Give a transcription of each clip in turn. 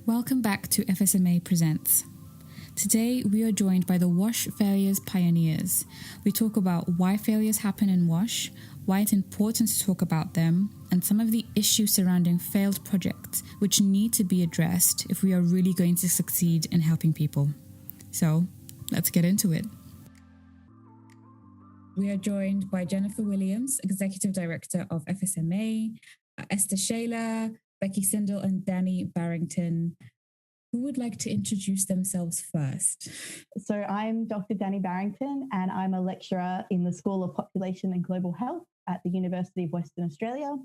Welcome back to FSMA Presents. Today we are joined by the WASH failures pioneers. We talk about why failures happen in WASH, why it's important to talk about them, and some of the issues surrounding failed projects which need to be addressed if we are really going to succeed in helping people. So, let's get into it. We are joined by Jennifer Williams, Executive Director of FSMA, Esther Shaler, Becky Sindel, and Danny Barrington. Who would like to introduce themselves first? So I'm Dr. Danny Barrington, and I'm a lecturer in the School of Population and Global Health at the University of Western Australia.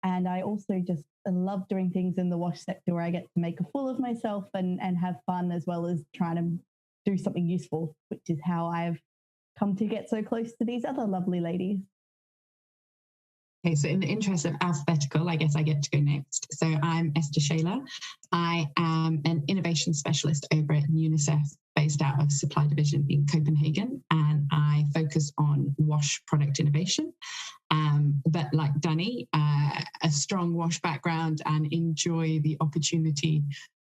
And I also just love doing things in the WASH sector where I get to make a fool of myself and have fun, as well as trying to do something useful, which is how I've come to get so close to these other lovely ladies. Okay, so in the interest of alphabetical, I guess I get to go next. So I'm Esther Shaler. I am an innovation specialist over at UNICEF, based out of Supply Division in Copenhagen, and I focus on WASH product innovation. But like Danny, a strong WASH background and enjoy the opportunity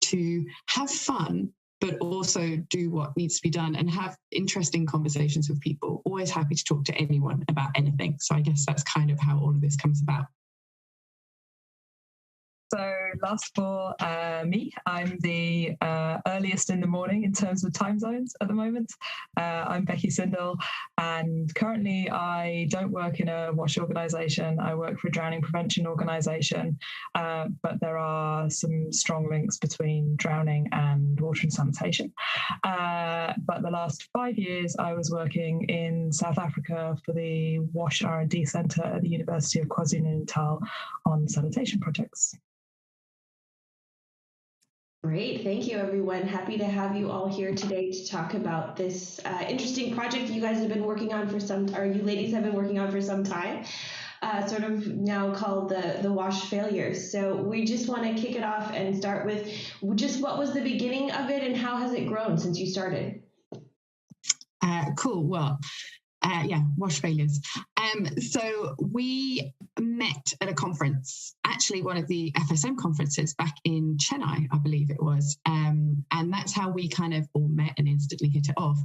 to have fun, but also do what needs to be done and have interesting conversations with people. Always happy to talk to anyone about anything. So I guess that's kind of how all of this comes about. So last for me, I'm the earliest in the morning in terms of time zones at the moment. I'm Becky Sindel, and currently I don't work in a WASH organisation. I work for a drowning prevention organisation, but there are some strong links between drowning and water and sanitation. But the last 5 years I was working in South Africa for the WASH R&D Centre at the University of KwaZulu-Natal on sanitation projects. Great. Thank you, everyone. Happy to have you all here today to talk about this interesting project you guys have been working on you ladies have been working on for some time, sort of now called the WASH failures. So we just want to kick it off and start with just what was the beginning of it and how has it grown since you started? Cool. Well, WASH failures. So we met at a conference, actually one of the FSM conferences back in Chennai, I believe it was. And that's how we kind of all met and instantly hit it off,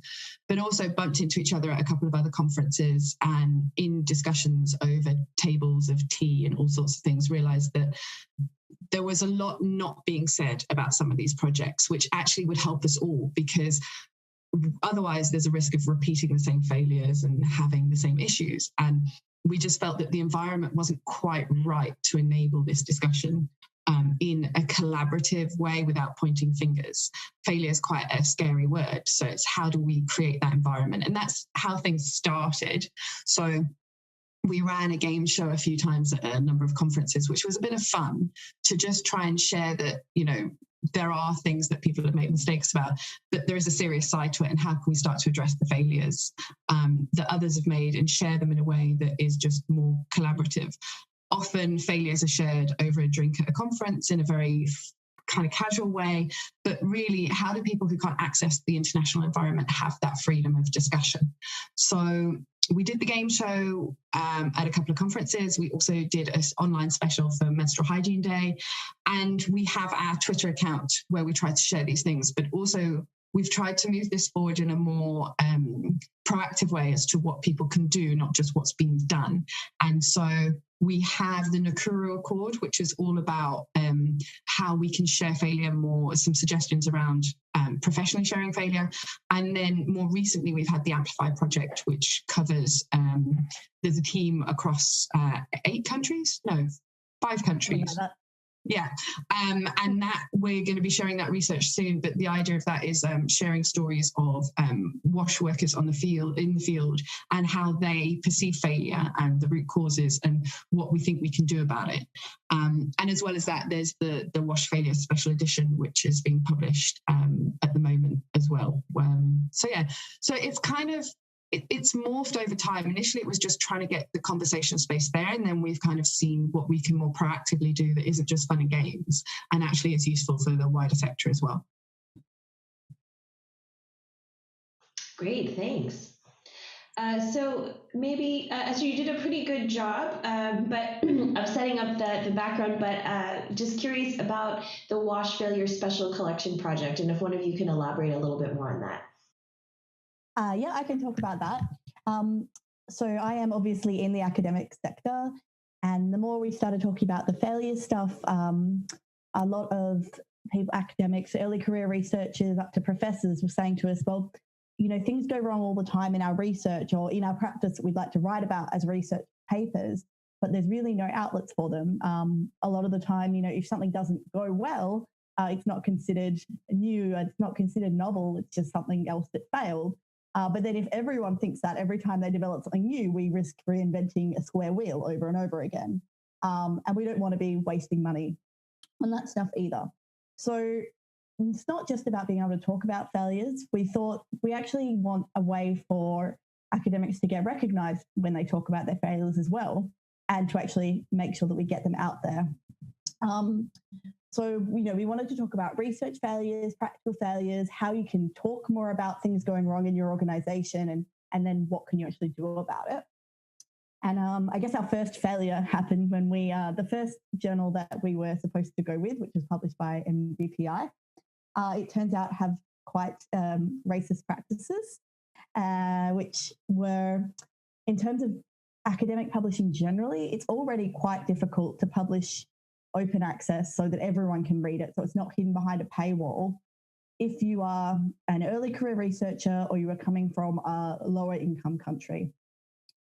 but also bumped into each other at a couple of other conferences and in discussions over tables of tea and all sorts of things, realized that there was a lot not being said about some of these projects, which actually would help us all, because otherwise there's a risk of repeating the same failures and having the same issues. And we just felt that the environment wasn't quite right to enable this discussion in a collaborative way without pointing fingers. Failure is quite a scary word. So it's how do we create that environment? And that's how things started. So we ran a game show a few times at a number of conferences, which was a bit of fun to just try and share that, there are things that people have made mistakes about, but there is a serious side to it, and how can we start to address the failures that others have made and share them in a way that is just more collaborative. Often failures are shared over a drink at a conference in a very kind of casual way, but really, how do people who can't access the international environment have that freedom of discussion? So we did the game show at a couple of conferences. We also did an online special for Menstrual Hygiene Day. And we have our Twitter account where we try to share these things, but also we've tried to move this forward in a more proactive way as to what people can do, not just what's being done. And so we have the Nakuru Accord, which is all about how we can share failure more, some suggestions around professionally sharing failure. And then more recently, we've had the Amplify project, which covers, there's a team across 5 countries. Yeah. And that we're going to be sharing that research soon. But the idea of that is sharing stories of WASH workers in the field and how they perceive failure and the root causes and what we think we can do about it. And as well as that, there's the WASH Failure Special Edition, which is being published at the moment as well. So it's kind of, it's morphed over time. Initially, it was just trying to get the conversation space there, and then we've kind of seen what we can more proactively do that isn't just fun and games, and actually is useful for the wider sector as well. Great, thanks. So maybe, so you did a pretty good job, but of setting up the background. But just curious about the Wash Failure Special Collection Project, and if one of you can elaborate a little bit more on that. Yeah, I can talk about that. So I am obviously in the academic sector, and the more we started talking about the failure stuff, a lot of people, academics, early career researchers, up to professors, were saying to us, well, you know, things go wrong all the time in our research or in our practice that we'd like to write about as research papers, but there's really no outlets for them. A lot of the time, you know, if something doesn't go well, it's not considered new, it's not considered novel, it's just something else that failed. But then if everyone thinks that every time they develop something new, we risk reinventing a square wheel over and over again. And we don't want to be wasting money on that stuff either. So it's not just about being able to talk about failures. We thought we actually want a way for academics to get recognised when they talk about their failures as well, and to actually make sure that we get them out there. So, you know, we wanted to talk about research failures, practical failures, how you can talk more about things going wrong in your organisation, and then what can you actually do about it. And I guess our first failure happened when we, the first journal that we were supposed to go with, which was published by MBPI, it turns out have quite racist practices, which were, in terms of academic publishing generally, it's already quite difficult to publish open access so that everyone can read it. So it's not hidden behind a paywall. If you are an early career researcher or you are coming from a lower income country.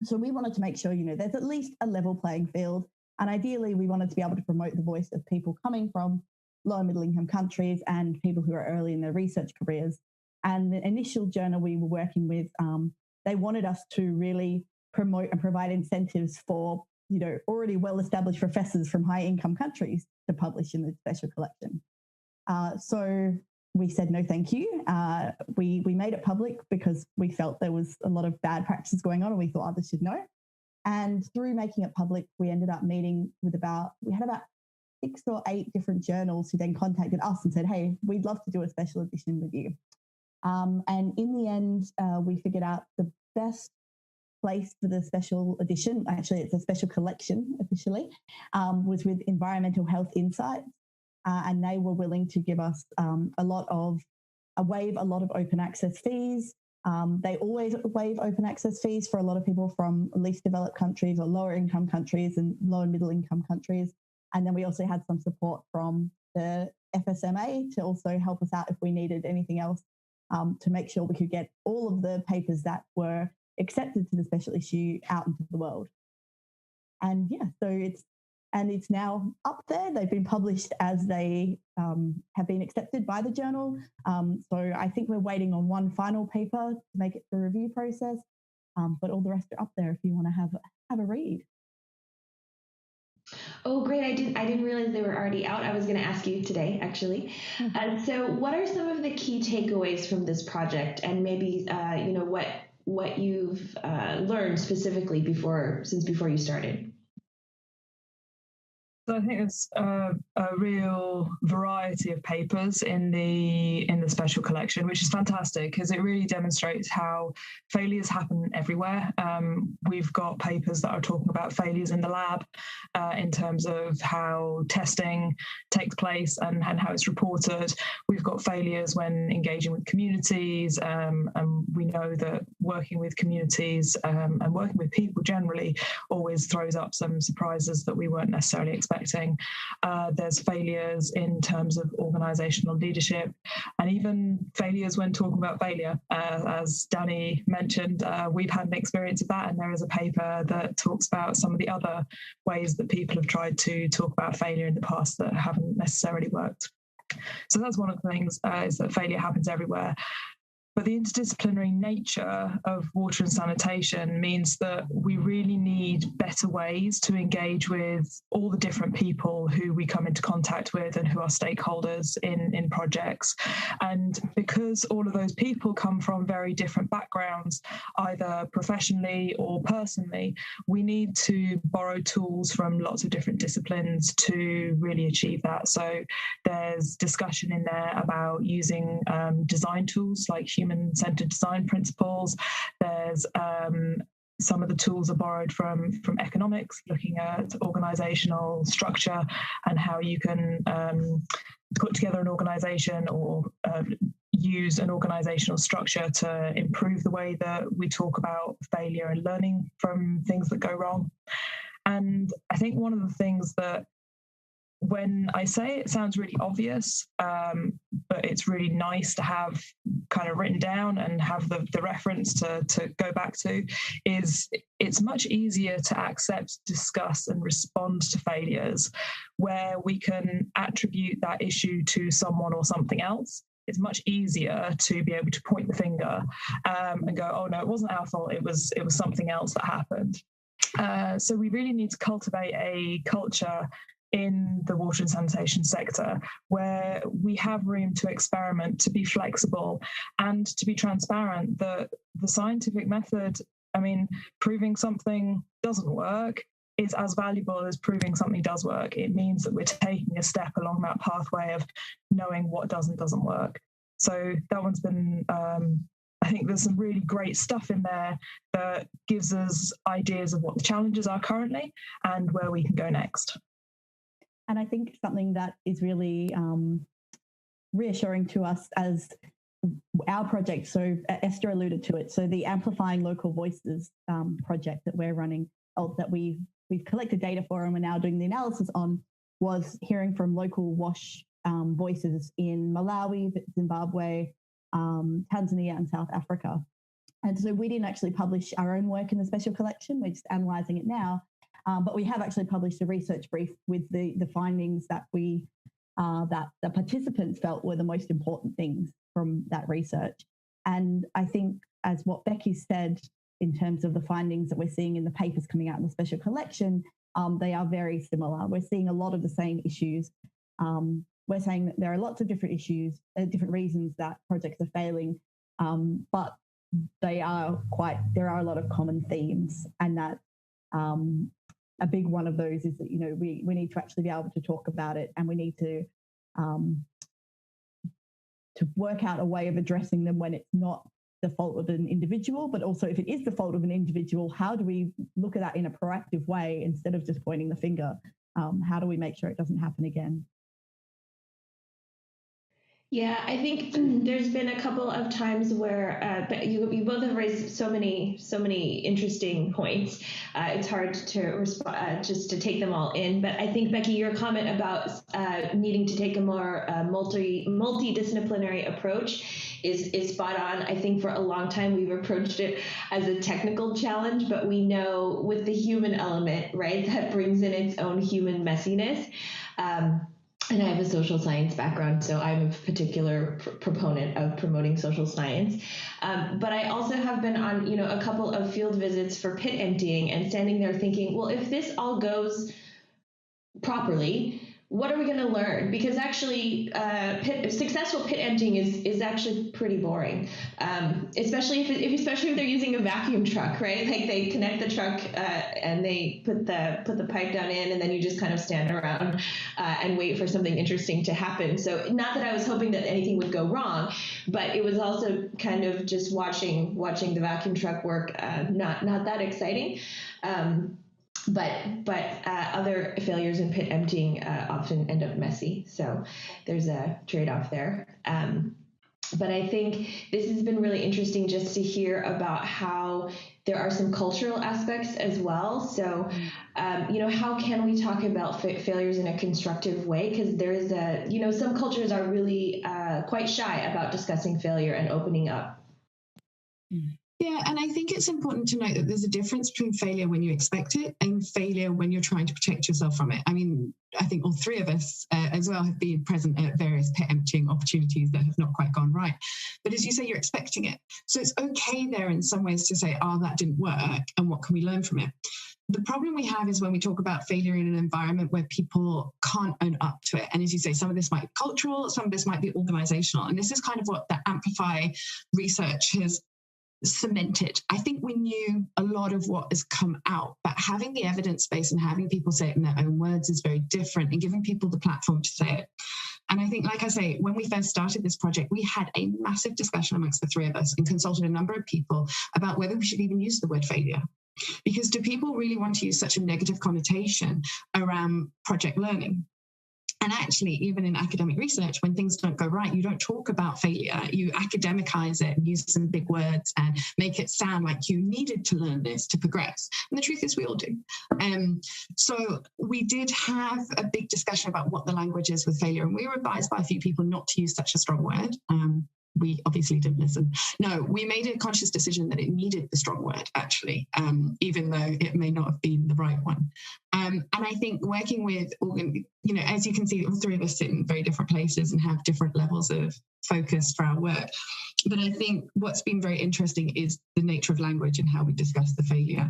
So we wanted to make sure, you know, there's at least a level playing field. And ideally, we wanted to be able to promote the voice of people coming from low middle income countries and people who are early in their research careers. And the initial journal we were working with, they wanted us to really promote and provide incentives for, you know, already well-established professors from high-income countries to publish in the special collection. So we said no, thank you. We made it public because we felt there was a lot of bad practices going on, and we thought others should know. And through making it public, we ended up meeting with about 6 or 8 different journals who then contacted us and said, hey, we'd love to do a special edition with you. And in the end, we figured out the best place for the special edition, actually it's a special collection officially, was with Environmental Health Insights. And they were willing to give us waive a lot of open access fees. They always waive open access fees for a lot of people from least developed countries or lower income countries and low and middle income countries. And then we also had some support from the FSMA to also help us out if we needed anything else, to make sure we could get all of the papers that were accepted to the special issue out into the world. And yeah, so it's now up there. They've been published as they have been accepted by the journal. So I think we're waiting on one final paper to make it through review process, but all the rest are up there if you want to have a read. Oh, great. I didn't realize they were already out. I was going to ask you today, actually. So what are some of the key takeaways from this project, and maybe, you know, what you've learned specifically since before you started? So I think there's a real variety of papers in the special collection, which is fantastic because it really demonstrates how failures happen everywhere. We've got papers that are talking about failures in the lab in terms of how testing takes place and how it's reported. We've got failures when engaging with communities, and we know that working with communities and working with people generally always throws up some surprises that we weren't necessarily expecting. There's failures in terms of organisational leadership, and even failures when talking about failure. As Danny mentioned, we've had an experience of that, and there is a paper that talks about some of the other ways that people have tried to talk about failure in the past that haven't necessarily worked. So that's one of the things, is that failure happens everywhere. But the interdisciplinary nature of water and sanitation means that we really need better ways to engage with all the different people who we come into contact with and who are stakeholders in projects. And because all of those people come from very different backgrounds, either professionally or personally, we need to borrow tools from lots of different disciplines to really achieve that. So there's discussion in there about using design tools like human human-centered design principles. There's some of the tools are borrowed from economics, looking at organizational structure and how you can put together an organization or use an organizational structure to improve the way that we talk about failure and learning from things that go wrong. And I think one of the things that, when I say it, sounds really obvious, but it's really nice to have kind of written down and have the reference to go back to, is it's much easier to accept, discuss, and respond to failures where we can attribute that issue to someone or something else. It's much easier to be able to point the finger and go, oh no, it wasn't our fault, it was something else that happened. So we really need to cultivate a culture in the water and sanitation sector where we have room to experiment, to be flexible, and to be transparent. The scientific method, I mean, proving something doesn't work is as valuable as proving something does work. It means that we're taking a step along that pathway of knowing what doesn't work. So that one's been, I think there's some really great stuff in there that gives us ideas of what the challenges are currently and where we can go next. And I think something that is really reassuring to us as our project, so Esther alluded to it, so the Amplifying Local Voices project that we're running, that we've collected data for and we're now doing the analysis on, was hearing from local WASH voices in Malawi, Zimbabwe, Tanzania and South Africa. And so we didn't actually publish our own work in the special collection, we're just analysing it now. But we have actually published a research brief with the findings that that the participants felt were the most important things from that research. And I think, as what Becky said, in terms of the findings that we're seeing in the papers coming out in the special collection, they are very similar. We're seeing a lot of the same issues. We're saying that there are lots of different issues, different reasons that projects are failing, but there are a lot of common themes, and that a big one of those is that, we need to actually be able to talk about it, and we need to work out a way of addressing them when it's not the fault of an individual, but also if it is the fault of an individual, how do we look at that in a proactive way instead of just pointing the finger? How do we make sure it doesn't happen again? Yeah, I think there's been a couple of times where you both have raised so many interesting points. It's hard to just to take them all in. But I think, Becky, your comment about needing to take a more multidisciplinary approach is spot on. I think for a long time we've approached it as a technical challenge, but we know with the human element, right, that brings in its own human messiness. And I have a social science background, so I'm a particular proponent of promoting social science. But I also have been on, a couple of field visits for pit emptying and standing there thinking, well, if this all goes properly, what are we going to learn? Because actually, successful pit emptying is actually pretty boring, especially if they're using a vacuum truck, right? Like they connect the truck and they put the pipe down in, and then you just kind of stand around and wait for something interesting to happen. So not that I was hoping that anything would go wrong, but it was also kind of just watching the vacuum truck work, not that exciting. But other failures in pit emptying often end up messy. So there's a trade-off there. But I think this has been really interesting just to hear about how there are some cultural aspects as well. So, how can we talk about failures in a constructive way? Because there is some cultures are really quite shy about discussing failure and opening up. Yeah, and I think it's important to note that there's a difference between failure when you expect it and failure when you're trying to protect yourself from it. I mean, I think all three of us as well have been present at various pit emptying opportunities that have not quite gone right. But as you say, you're expecting it. So it's okay there in some ways to say, that didn't work, and what can we learn from it? The problem we have is when we talk about failure in an environment where people can't own up to it. And as you say, some of this might be cultural, some of this might be organizational. And this is kind of what the Amplify research has cemented. I think we knew a lot of what has come out, but having the evidence base and having people say it in their own words is very different, and giving people the platform to say it. And I think, like I say, when we first started this project, we had a massive discussion amongst the three of us and consulted a number of people about whether we should even use the word failure. Because do people really want to use such a negative connotation around project learning? And actually, even in academic research, when things don't go right, you don't talk about failure. You academicize it and use some big words and make it sound like you needed to learn this to progress. And the truth is we all do. So we did have a big discussion about what the language is with failure. And we were advised by a few people not to use such a strong word. We obviously didn't listen. No, we made a conscious decision that it needed the strong word, actually, even though it may not have been the right one. And I think working with, as you can see, all three of us sit in very different places and have different levels of focus for our work. But I think what's been very interesting is the nature of language and how we discuss the failure.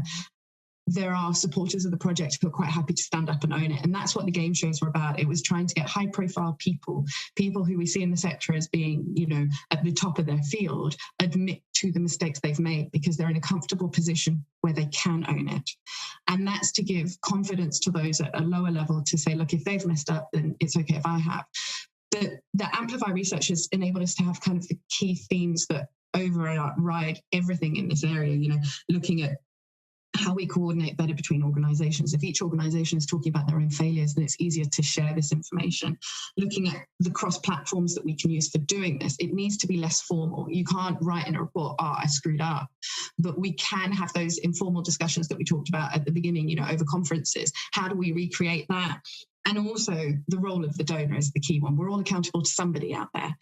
There are supporters of the project who are quite happy to stand up and own it. And that's what the game shows were about. It was trying to get high profile people who we see in the sector as being, at the top of their field, admit to the mistakes they've made because they're in a comfortable position where they can own it. And that's to give confidence to those at a lower level to say, look, if they've messed up, then it's okay if I have. The Amplify research has enabled us to have kind of the key themes that override everything in this area, looking at how we coordinate better between organizations. If each organization is talking about their own failures, then it's easier to share this information. Looking at the cross platforms that we can use for doing this, it needs to be less formal. You can't write in a report, I screwed up. But we can have those informal discussions that we talked about at the beginning, over conferences. How do we recreate that? And also the role of the donor is the key one. We're all accountable to somebody out there.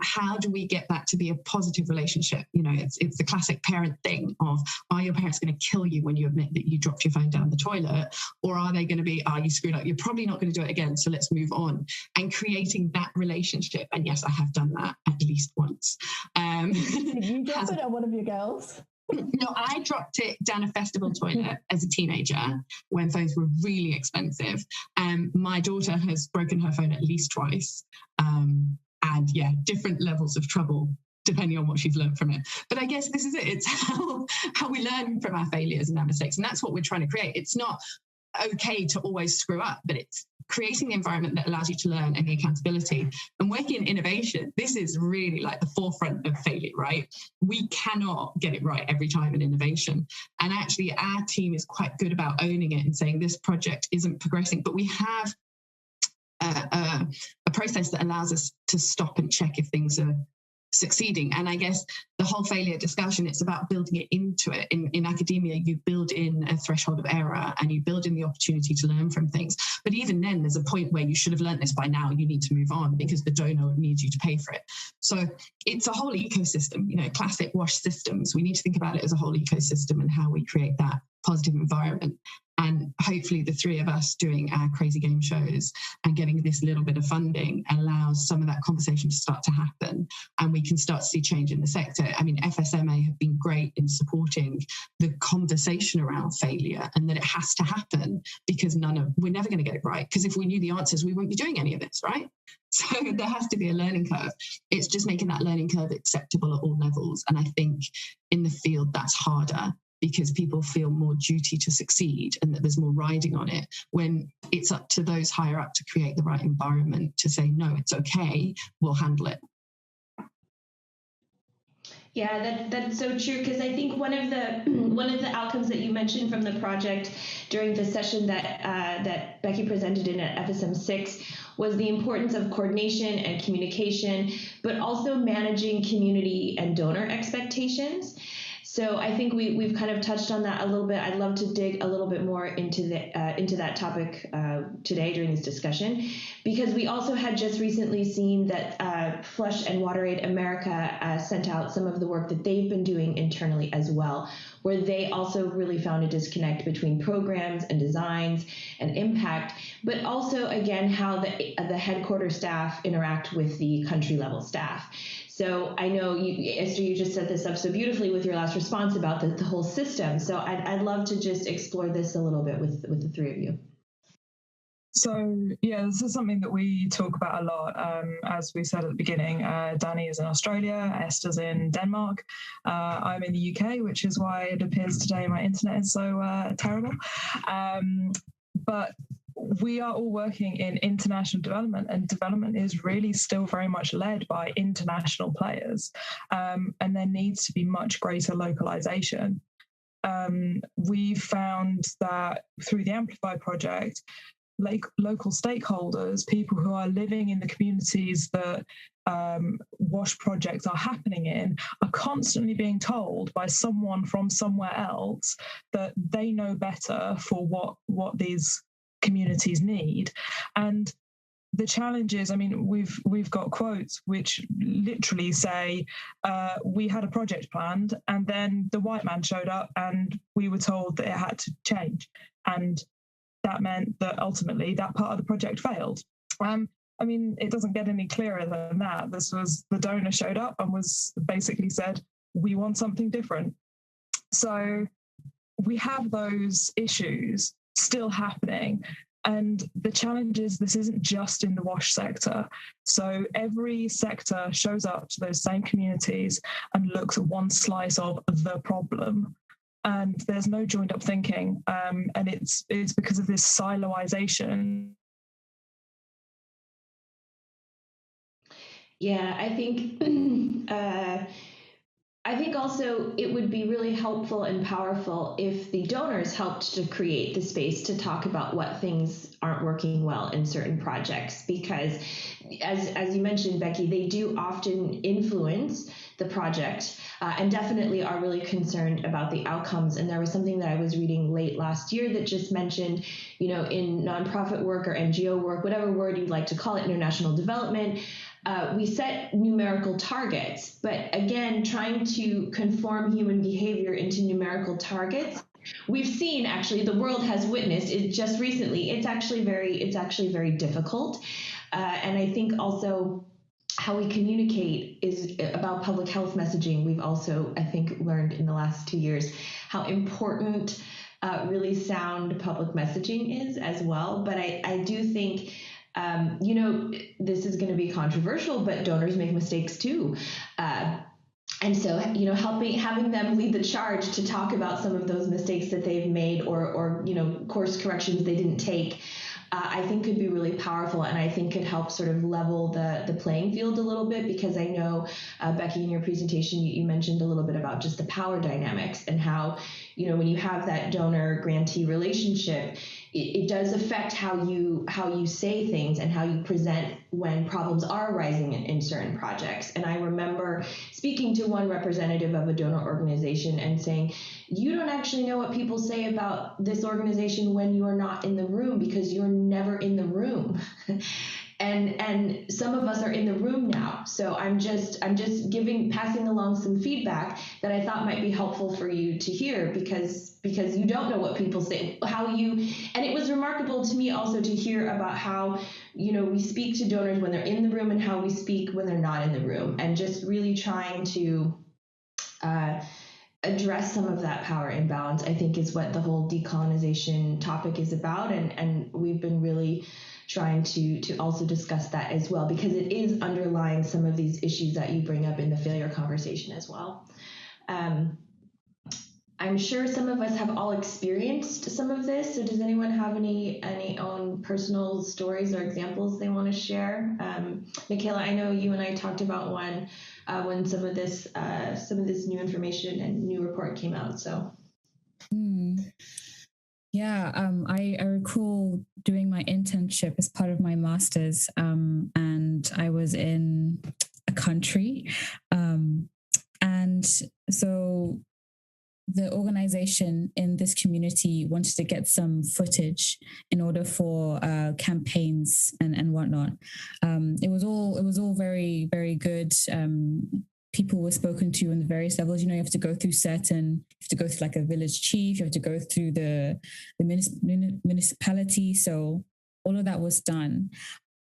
How do we get that to be a positive relationship? It's the classic parent thing of, are your parents going to kill you when you admit that you dropped your phone down the toilet? Or are they going to be, you screwed up, you're probably not going to do it again, so let's move on. And creating that relationship. And yes, I have done that at least once. Did you drop it on one of your girls? No, I dropped it down a festival toilet as a teenager when phones were really expensive. My daughter has broken her phone at least twice. And yeah, different levels of trouble depending on what she's learned from it. But I guess this is it. It's how we learn from our failures and our mistakes. And that's what we're trying to create. It's not okay to always screw up, but it's creating the environment that allows you to learn and the accountability. And working in innovation, this is really like the forefront of failure, right? We cannot get it right every time in innovation. And actually our team is quite good about owning it and saying this project isn't progressing, but we have a process that allows us to stop and check if things are succeeding. And I guess the whole failure discussion, it's about building it into it. In academia, you build in a threshold of error and you build in the opportunity to learn from things. But even then, there's a point where you should have learned this by now. You need to move on because the donor needs you to pay for it. So it's a whole ecosystem, classic WASH systems. We need to think about it as a whole ecosystem and how we create that positive environment. And hopefully the three of us doing our crazy game shows and getting this little bit of funding allows some of that conversation to start to happen and we can start to see change in the sector. I mean, FSMA have been great in supporting the conversation around failure and that it has to happen because we're never going to get it right. Because if we knew the answers, we wouldn't be doing any of this, right? So there has to be a learning curve. It's just making that learning curve acceptable at all levels. And I think in the field, that's harder, because people feel more duty to succeed and that there's more riding on it, when it's up to those higher up to create the right environment to say, no, it's okay, we'll handle it. Yeah, that's so true, because I think one of the outcomes that you mentioned from the project during the session that Becky presented in at FSM 6 was the importance of coordination and communication, but also managing community and donor expectations. So I think we've kind of touched on that a little bit. I'd love to dig a little bit more into that topic today during this discussion, because we also had just recently seen that Flush and WaterAid America sent out some of the work that they've been doing internally as well, where they also really found a disconnect between programs and designs and impact, but also, again, how the headquarters staff interact with the country level staff. So I know, Esther, you just set this up so beautifully with your last response about the whole system. So I'd love to just explore this a little bit with the three of you. So, yeah, this is something that we talk about a lot. As we said at the beginning, Danny is in Australia, Esther's in Denmark. I'm in the UK, which is why it appears today my internet is so terrible. But we are all working in international development, and development is really still very much led by international players, and there needs to be much greater localization. We've found that through the Amplify project, local stakeholders, people who are living in the communities that WASH projects are happening in, are constantly being told by someone from somewhere else that they know better for what these communities need. And the challenge is, I mean, we've got quotes which literally say, we had a project planned and then the white man showed up and we were told that it had to change. And that meant that ultimately that part of the project failed. I mean, it doesn't get any clearer than that. This was, the donor showed up and was basically said, we want something different. So we have those issues still happening. And the challenge is this isn't just in the WASH sector. So every sector shows up to those same communities and looks at one slice of the problem. And there's no joined up thinking. And it's because of this siloization. Yeah, I think also it would be really helpful and powerful if the donors helped to create the space to talk about what things aren't working well in certain projects, because as you mentioned, Becky, they do often influence the project and definitely are really concerned about the outcomes. And there was something that I was reading late last year that just mentioned, you know, in nonprofit work or NGO work, whatever word you'd like to call it, international development, we set numerical targets, but again, trying to conform human behavior into numerical targets, we've seen, actually, the world has witnessed it just recently. It's actually very difficult, and I think also how we communicate is about public health messaging. We've also, I think, learned in the last 2 years how important really sound public messaging is as well. But I do think. You know, this is going to be controversial, but donors make mistakes too. And so, you know, having them lead the charge to talk about some of those mistakes that they've made or you know, course corrections they didn't take, I think could be really powerful, and I think could help sort of level the playing field a little bit, because I know, Becky, in your presentation, you mentioned a little bit about just the power dynamics and how, you know, when you have that donor-grantee relationship, it does affect how you say things and how you present when problems are arising in certain projects. And I remember speaking to one representative of a donor organization and saying, you don't actually know what people say about this organization when you are not in the room, because you're never in the room. And some of us are in the room now. So I'm just passing along some feedback that I thought might be helpful for you to hear, because you don't know what people say, and it was remarkable to me also to hear about how, you know, we speak to donors when they're in the room and how we speak when they're not in the room, and just really trying to address some of that power imbalance, I think, is what the whole decolonization topic is about. And we've been really trying to also discuss that as well, because it is underlying some of these issues that you bring up in the failure conversation as well. I'm sure some of us have all experienced some of this. So does anyone have any own personal stories or examples they want to share? Michaela, I know you and I talked about one when some of this new information and new report came out. So. Yeah, I recall doing my internship as part of my master's, and I was in a country, and so the organization in this community wanted to get some footage in order for campaigns and whatnot. It was all very, very good. People were spoken to on the various levels. You know, you have to go through like a village chief, you have to go through the municipality. So all of that was done.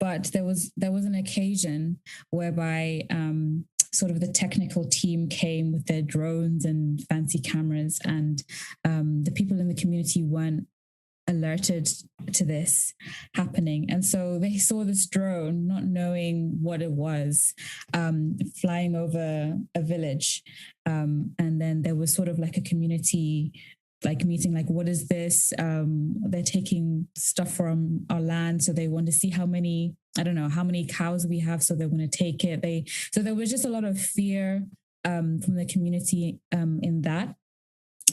But there was an occasion whereby sort of the technical team came with their drones and fancy cameras, and the people in the community weren't alerted to this happening. And so they saw this drone, not knowing what it was, flying over a village. And then there was sort of like a community like meeting, like, what is this? They're taking stuff from our land, so they want to see how many cows we have, so they're going to take it. So there was just a lot of fear from the community in that.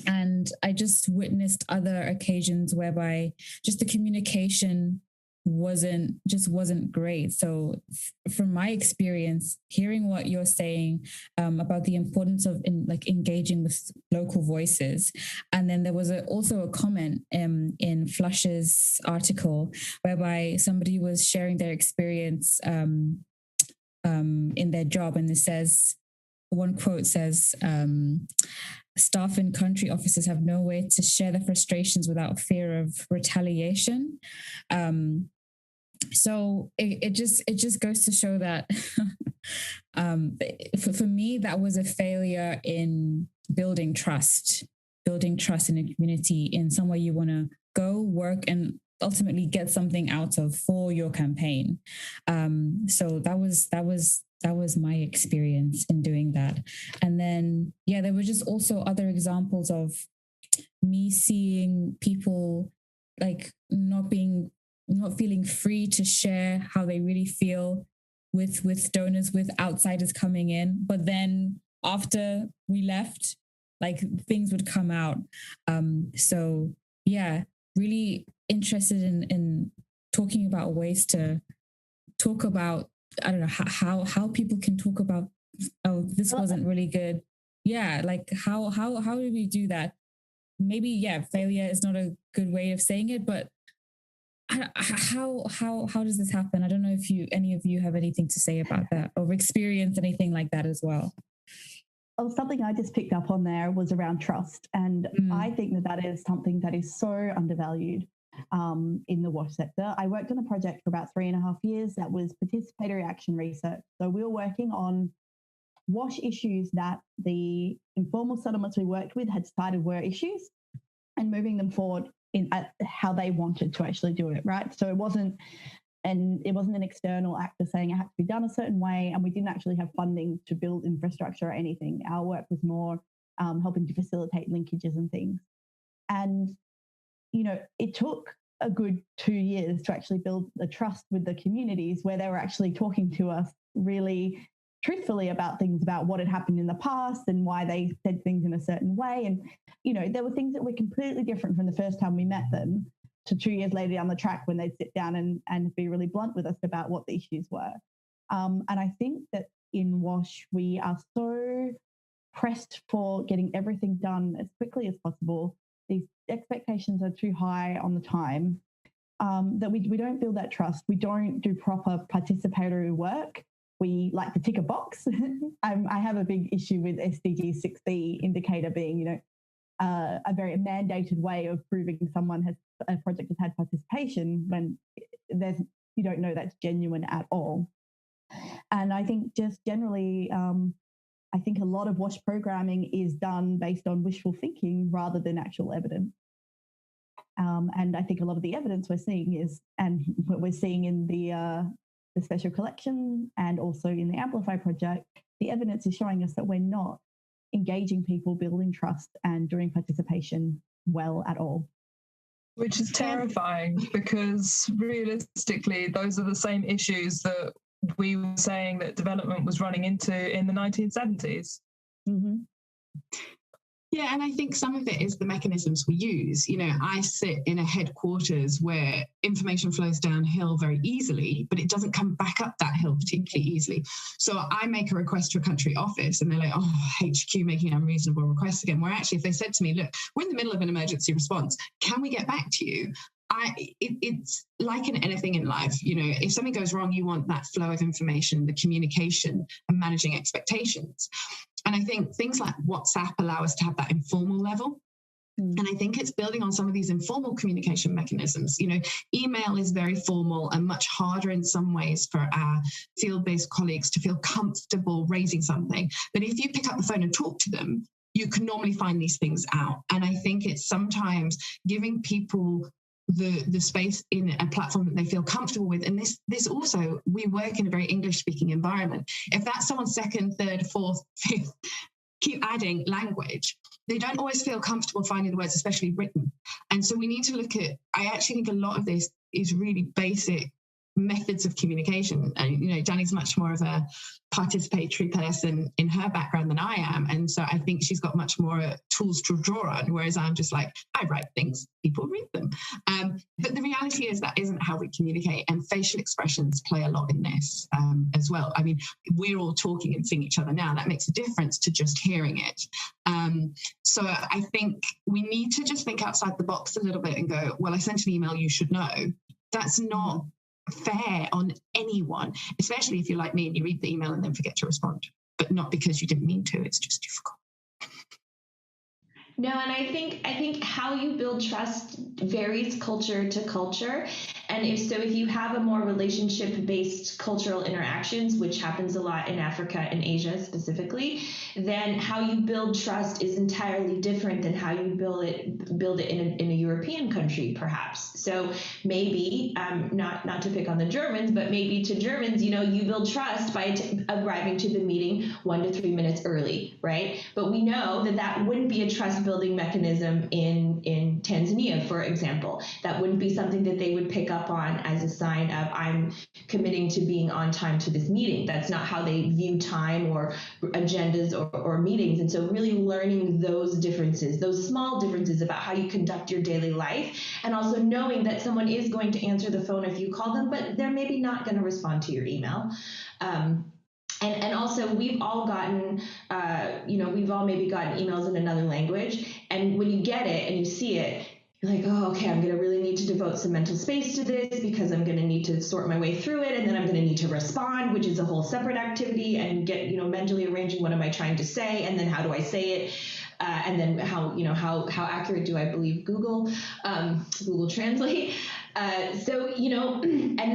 And I just witnessed other occasions whereby just the communication wasn't great. So from my experience, hearing what you're saying about the importance of engaging with local voices, and then there was also a comment in Flush's article whereby somebody was sharing their experience in their job, and it says, one quote says, staff and country officers have no way to share their frustrations without fear of retaliation. So it just goes to show that for me, that was a failure in building trust in a community, in somewhere you want to go work and ultimately get something out of for your campaign. So that was my experience in doing that. And then, there were just also other examples of me seeing people like not feeling free to share how they really feel with donors, with outsiders coming in. But then after we left, like, things would come out. So really interested in talking about ways to talk about, I don't know, how people can talk about, oh, this wasn't really good. Yeah, like how do we do that? Maybe failure is not a good way of saying it, but how does this happen? I don't know if any of you have anything to say about that, or experience anything like that as well. Oh, something I just picked up on there was around trust, and I think that is something that is so undervalued in the WASH sector. I worked on a project for about 3.5 years that was participatory action research. So we were working on WASH issues that the informal settlements we worked with had decided were issues, and moving them forward at how they wanted to actually do it, right? So it wasn't an external actor saying it had to be done a certain way, and we didn't actually have funding to build infrastructure or anything. Our work was more helping to facilitate linkages and things. And, it took a good 2 years to actually build the trust with the communities, where they were actually talking to us really truthfully about things, about what had happened in the past and why they said things in a certain way. And, there were things that were completely different from the first time we met them to 2 years later down the track, when they'd sit down and be really blunt with us about what the issues were. And I think that in WASH, we are so pressed for getting everything done as quickly as possible. These expectations are too high on the time, that we don't build that trust. We don't do proper participatory work. We like to tick a box. I have a big issue with SDG 6B indicator being, a very mandated way of proving a project has had participation, when you don't know that's genuine at all. And I think just generally, I think a lot of WASH programming is done based on wishful thinking rather than actual evidence. And I think a lot of the evidence we're seeing and what we're seeing in the special collection and also in the Amplify project, the evidence is showing us that we're not engaging people, building trust and doing participation well at all. Which is terrifying, because realistically, those are the same issues that we were saying that development was running into in the 1970s. Mm-hmm. Yeah, and I think some of it is the mechanisms we use. I sit in a headquarters where information flows downhill very easily, but it doesn't come back up that hill particularly easily. So I make a request to a country office and they're like, oh, HQ making unreasonable requests again. Where actually, if they said to me, look, we're in the middle of an emergency response, can we get back to you? It's like in anything in life, if something goes wrong, you want that flow of information, the communication and managing expectations. And I think things like WhatsApp allow us to have that informal level. And I think it's building on some of these informal communication mechanisms. Email is very formal and much harder in some ways for our field-based colleagues to feel comfortable raising something. But if you pick up the phone and talk to them, you can normally find these things out. And I think it's sometimes giving people the space in a platform that they feel comfortable with. And this also, we work in a very English-speaking environment. If that's someone's second, third, fourth, fifth, keep adding language, they don't always feel comfortable finding the words, especially written. And so we need to look at, I actually think a lot of this is really basic methods of communication. And, you know, Danny's much more of a participatory person in her background than I am. And so I think she's got much more tools to draw on, whereas I'm just like, I write things, people read them. But the reality is that isn't how we communicate, and facial expressions play a lot in this as well. I mean, we're all talking and seeing each other now. That makes a difference to just hearing it. So I think we need to just think outside the box a little bit and go, well, I sent an email, you should know. That's not fair on anyone, especially if you're like me and you read the email and then forget to respond, but not because you didn't mean to, it's just you forgot. No, and I think how you build trust varies culture to culture. And if you have a more relationship-based cultural interactions, which happens a lot in Africa and Asia specifically, then how you build trust is entirely different than how you build it in a European country, perhaps. So maybe, not to pick on the Germans, but maybe to Germans, you know, you build trust by arriving to the meeting 1 to 3 minutes early, right? But we know that wouldn't be a trust building mechanism in Tanzania, for example. That wouldn't be something that they would pick up on as a sign of, I'm committing to being on time to this meeting. That's not how they view time or agendas or meetings. And so really learning those differences, those small differences about how you conduct your daily life, and also knowing that someone is going to answer the phone if you call them, but they're maybe not going to respond to your email. And also, we've all gotten, we've all maybe gotten emails in another language. And when you get it and you see it, you're like, oh, okay, I'm going to really need to devote some mental space to this because I'm going to need to sort my way through it. And then I'm going to need to respond, which is a whole separate activity, and get, mentally arranging what am I trying to say? And then how do I say it? And then how accurate do I believe Google Translate? And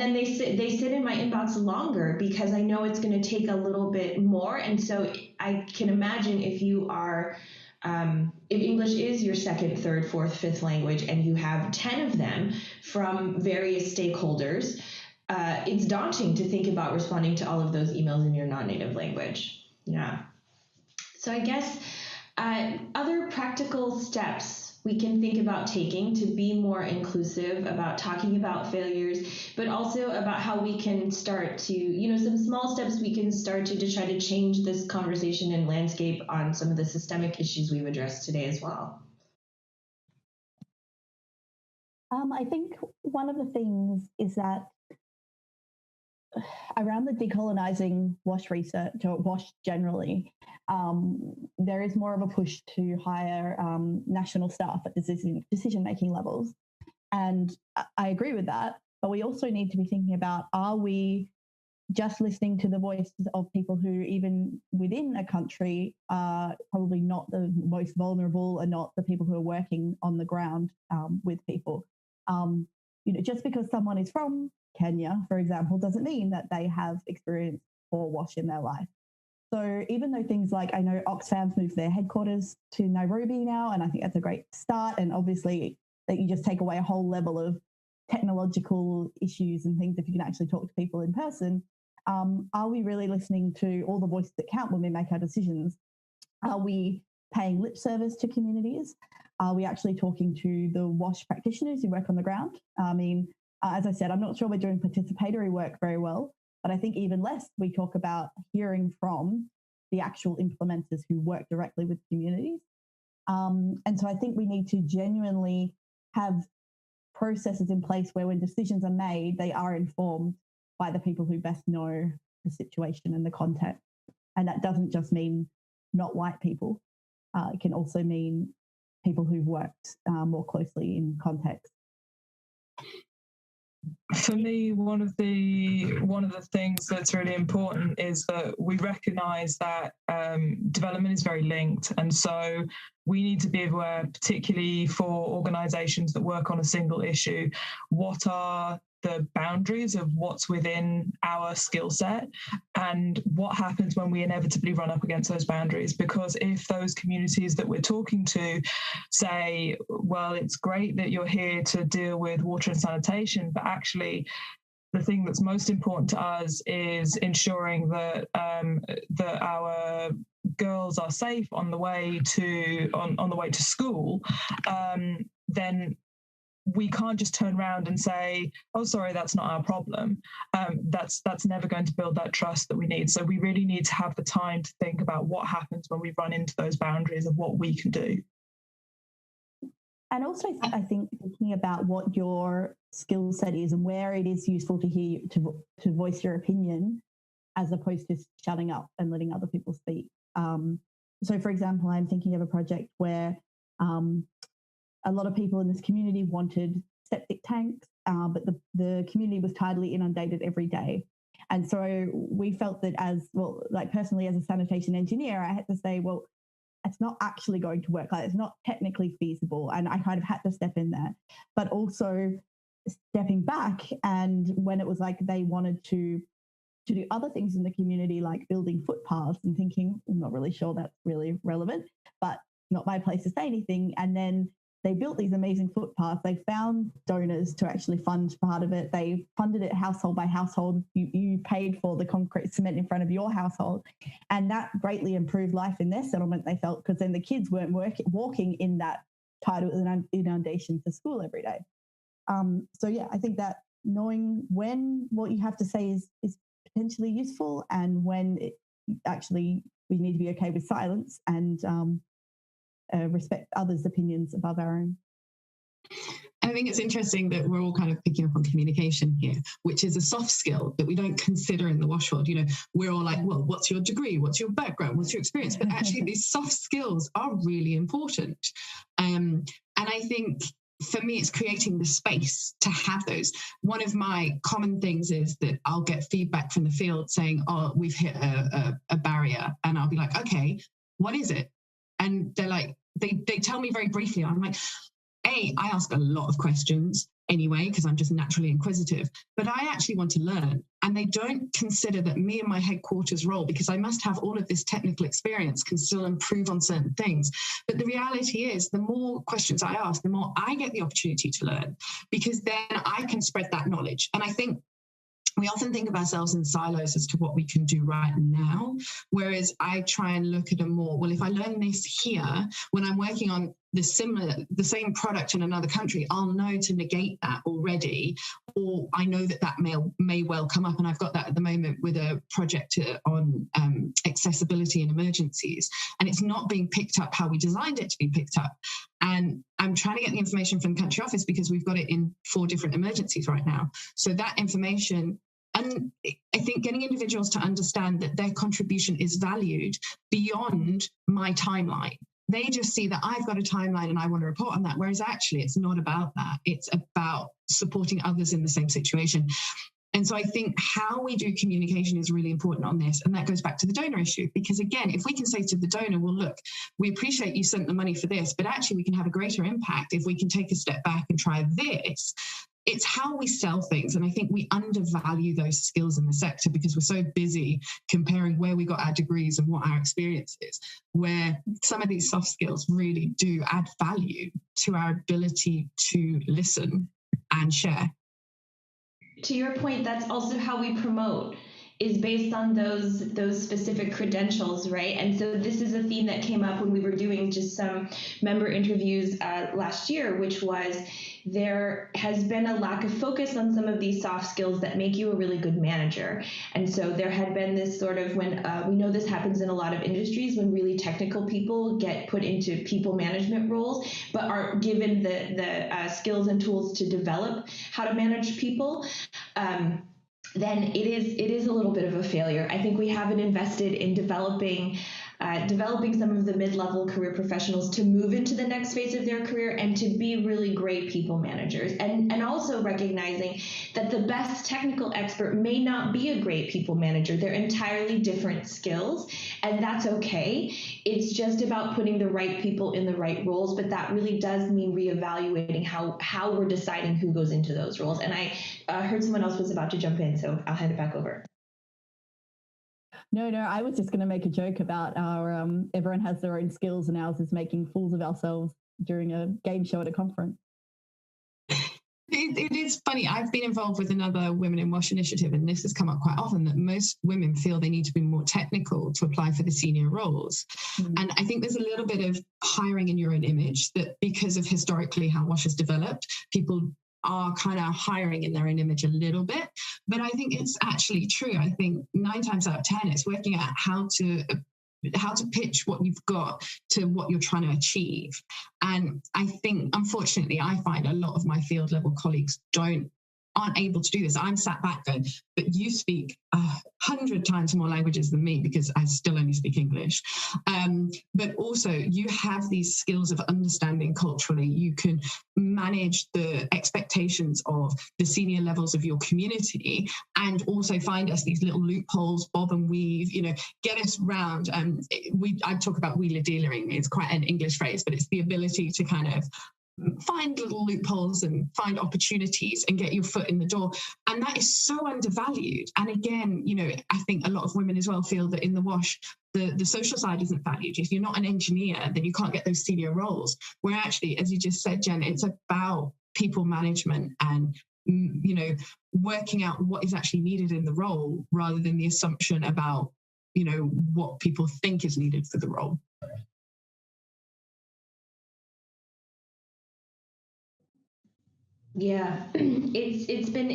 then they sit in my inbox longer because I know it's going to take a little bit more. And so I can imagine if you are, if English is your second, third, fourth, fifth language, and you have 10 of them from various stakeholders, it's daunting to think about responding to all of those emails in your non-native language. Yeah. So I guess other practical steps we can think about taking to be more inclusive about talking about failures, but also about how we can start to, some small steps we can start to try to change this conversation and landscape on some of the systemic issues we've addressed today as well. I think one of the things is that around the decolonizing WASH research, or WASH generally, there is more of a push to hire national staff at decision-making levels. And I agree with that, but we also need to be thinking about, are we just listening to the voices of people who, even within a country, are probably not the most vulnerable and not the people who are working on the ground with people? Just because someone is from Kenya, for example, doesn't mean that they have experienced or WASH in their life. So even though things like, I know Oxfam's moved their headquarters to Nairobi now, and I think that's a great start, and obviously that you just take away a whole level of technological issues and things if you can actually talk to people in person, are we really listening to all the voices that count when we make our decisions? Are we paying lip service to communities? Are we actually talking to the WASH practitioners who work on the ground? As I said, I'm not sure we're doing participatory work very well, but I think even less we talk about hearing from the actual implementers who work directly with communities. And so I think we need to genuinely have processes in place where when decisions are made, they are informed by the people who best know the situation and the context. And that doesn't just mean not white people. It can also mean people who've worked more closely in context. For me, one of the things that's really important is that we recognise that development is very linked, and so we need to be aware, particularly for organisations that work on a single issue, what are the boundaries of what's within our skill set and what happens when we inevitably run up against those boundaries. Because if those communities that we're talking to say, well, it's great that you're here to deal with water and sanitation, but actually the thing that's most important to us is ensuring that that our girls are safe on the way to school, then we can't just turn around and say, oh, sorry, that's not our problem. That's never going to build that trust that we need. So we really need to have the time to think about what happens when we run into those boundaries of what we can do. And also, I think thinking about what your skill set is and where it is useful to hear to voice your opinion, as opposed to shutting up and letting other people speak. So, for example, I'm thinking of a project where a lot of people in this community wanted septic tanks, but the community was tidally inundated every day. And so we felt that personally as a sanitation engineer, I had to say, well, it's not actually going to work. Like, it's not technically feasible. And I kind of had to step in there. But also stepping back, and when it was like they wanted to do other things in the community, like building footpaths, and thinking, I'm not really sure that's really relevant, but not my place to say anything. And then they built these amazing footpaths. They found donors to actually fund part of it. They funded it household by household. You paid for the concrete cement in front of your household. And that greatly improved life in their settlement, they felt, because then the kids weren't walking in that tidal inundation to school every day. So, yeah, I think that knowing when what you have to say is potentially useful, and when we need to be okay with silence, and respect others' opinions above our own. I think it's interesting that we're all kind of picking up on communication here, which is a soft skill that we don't consider in the WASH world. You know, we're all like, well, what's your degree? What's your background? What's your experience? But actually, these soft skills are really important. And I think for me, it's creating the space to have those. One of my common things is that I'll get feedback from the field saying, oh, we've hit a barrier. And I'll be like, okay, what is it? And they're like, they tell me very briefly. I'm like, I ask a lot of questions anyway, because I'm just naturally inquisitive, but I actually want to learn. And they don't consider that me and my headquarters role, because I must have all of this technical experience, can still improve on certain things. But the reality is, the more questions I ask, the more I get the opportunity to learn, because then I can spread that knowledge. And I think we often think of ourselves in silos as to what we can do right now, whereas I try and look at a more, well, if I learn this here, when I'm working on the same product in another country, I'll know to negate that already, or I know that may well come up. And I've got that at the moment with a project on accessibility in emergencies, and it's not being picked up how we designed it to be picked up. And I'm trying to get the information from the country office, because we've got it in 4 different emergencies right now. So that information, and I think getting individuals to understand that their contribution is valued beyond my timeline. They just see that I've got a timeline and I want to report on that, whereas actually it's not about that. It's about supporting others in the same situation. And so I think how we do communication is really important on this. And that goes back to the donor issue, because again, if we can say to the donor, well, look, we appreciate you sent the money for this, but actually we can have a greater impact if we can take a step back and try this. It's how we sell things. And I think we undervalue those skills in the sector, because we're so busy comparing where we got our degrees and what our experience is, where some of these soft skills really do add value to our ability to listen and share. To your point, that's also how we promote, is based on those specific credentials, right? And so this is a theme that came up when we were doing just some member interviews last year, which was there has been a lack of focus on some of these soft skills that make you a really good manager. And so there had been this sort of, when we know this happens in a lot of industries, when really technical people get put into people management roles, but aren't given the skills and tools to develop how to manage people, then it is a little bit of a failure. I think we haven't invested in developing some of the mid-level career professionals to move into the next phase of their career and to be really great people managers, and also recognizing that the best technical expert may not be a great people manager. They're entirely different skills, and that's okay. It's just about putting the right people in the right roles, but that really does mean reevaluating how we're deciding who goes into those roles. And I heard someone else was about to jump in, so I'll hand it back over. No, I was just going to make a joke about our everyone has their own skills, and ours is making fools of ourselves during a game show at a conference. It is funny. I've been involved with another Women in Wash initiative, and this has come up quite often, that most women feel they need to be more technical to apply for the senior roles. And I think there's a little bit of hiring in your own image, that because of historically how Wash has developed, people are kind of hiring in their own image a little bit. But I think it's actually true. I think 9 times out of 10, it's working out how to pitch what you've got to what you're trying to achieve. And I think, unfortunately, I find a lot of my field level colleagues aren't able to do this. I'm sat back going, but you speak 100 times more languages than me, because I still only speak English. But also you have these skills of understanding culturally. You can manage the expectations of the senior levels of your community, and also find us these little loopholes, bob and weave, get us round. I talk about wheeler dealering. It's quite an English phrase, but it's the ability to kind of find little loopholes and find opportunities and get your foot in the door. And that is so undervalued. And again, I think a lot of women as well feel that in the Wash, the social side isn't valued. If you're not an engineer, then you can't get those senior roles. Where actually, as you just said, Jen, it's about people management and working out what is actually needed in the role, rather than the assumption about what people think is needed for the role. Yeah, it's been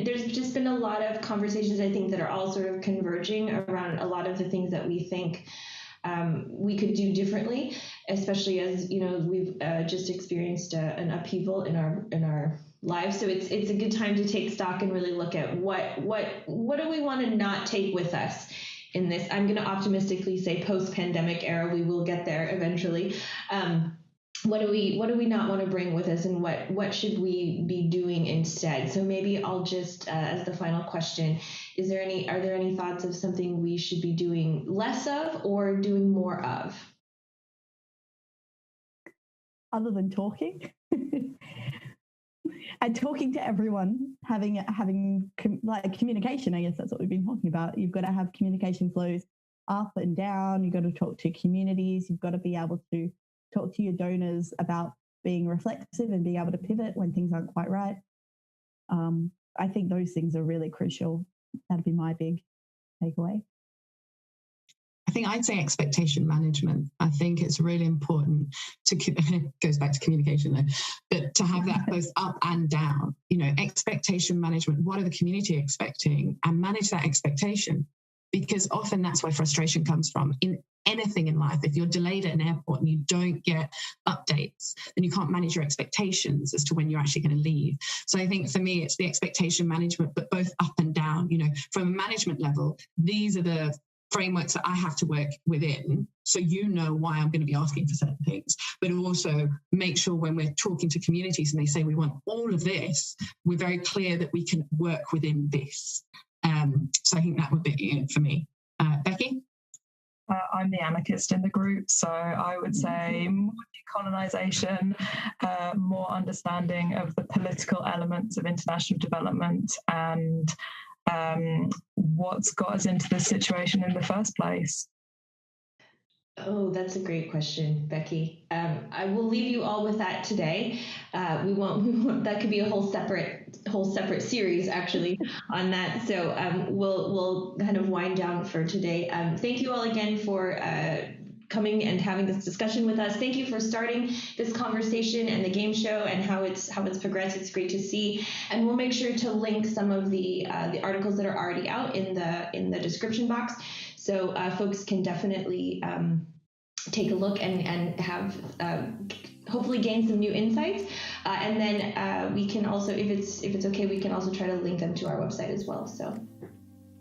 there's just been a lot of conversations, I think, that are all sort of converging around a lot of the things that we think we could do differently, especially as we've just experienced an upheaval in our lives. So it's a good time to take stock and really look at what do we want to not take with us in this. I'm going to optimistically say post-pandemic era. We will get there eventually. What do we not want to bring with us, and what should we be doing instead? So maybe I'll just, as the final question, are there any thoughts of something we should be doing less of or doing more of? Other than talking. And talking to everyone, having communication, I guess that's what we've been talking about. You've got to have communication flows up and down. You've got to talk to communities. You've got to be able to talk to your donors about being reflexive and being able to pivot when things aren't quite right. I think those things are really crucial. That'd be my big takeaway. I think I'd say expectation management. I think it's really important it goes back to communication though, but to have that both up and down, expectation management. What are the community expecting? And manage that expectation, because often that's where frustration comes from. In anything in life, if you're delayed at an airport and you don't get updates, then you can't manage your expectations as to when you're actually going to leave. So I think for me, it's the expectation management, but both up and down. From a management level, these are the frameworks that I have to work within, so why I'm going to be asking for certain things, but also make sure when we're talking to communities and they say we want all of this, we're very clear that we can work within this. So I think that would be it for me. Becky? I'm the anarchist in the group, so I would say more decolonisation, more understanding of the political elements of international development, and what's got us into this situation in the first place. Oh, that's a great question, Becky. I will leave you all with that today. We won't. That could be a whole separate series actually on that. So we'll kind of wind down for today. Thank you all again for coming and having this discussion with us. Thank you for starting this conversation and the game show and how it's progressed. It's great to see, and we'll make sure to link some of the articles that are already out in the description box, so folks can definitely take a look and have hopefully gain some new insights, and then we can also, if it's okay, we can also try to link them to our website as well. So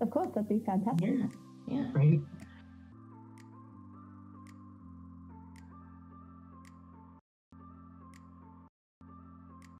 of course, that'd be fantastic. Yeah. Great.